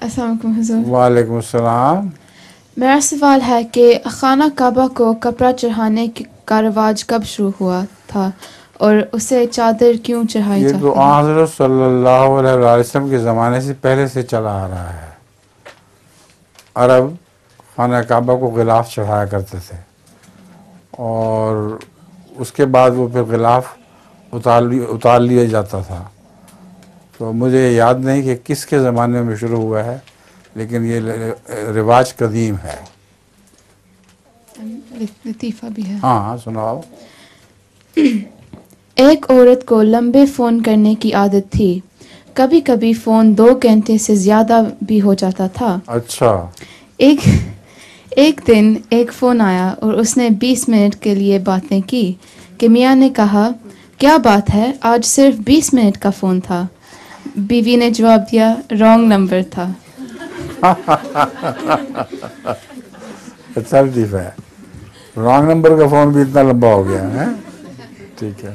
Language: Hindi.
अस्सलाम वालेकुम हुजूर। वालेकुम सलाम। मेरा सवाल है कि खाना काबा को कपड़ा चढ़ाने का रिवाज कब शुरू हुआ था और उसे चादर क्यों चढ़ाई ये तो जाती है? हज़रत सल्लल्लाहु अलैहि वसल्लम के ज़माने से पहले से चला आ रहा है। अरब खाना काबा को गिलाफ चढ़ाया करते थे और उसके बाद वो फिर गिलाफ उतार लिया जाता था। तो मुझे याद नहीं कि किसके ज़माने में शुरू हुआ है, लेकिन ये रिवाज कदीम है। लतीफ़ा भी है। हाँ सुनाओ। एक औरत को लंबे फ़ोन करने की आदत थी। कभी कभी फ़ोन 2 घंटे से ज़्यादा भी हो जाता था। अच्छा। एक एक दिन एक फ़ोन आया और उसने 20 मिनट के लिए बातें की कि मियाँ ने कहा, क्या बात है, आज सिर्फ 20 मिनट का फ़ोन था। बीवी ने जवाब दिया, रॉन्ग नंबर था। अच्छा लतीफ़ है, रॉन्ग नंबर का फ़ोन भी इतना लंबा हो गया है। ठीक है।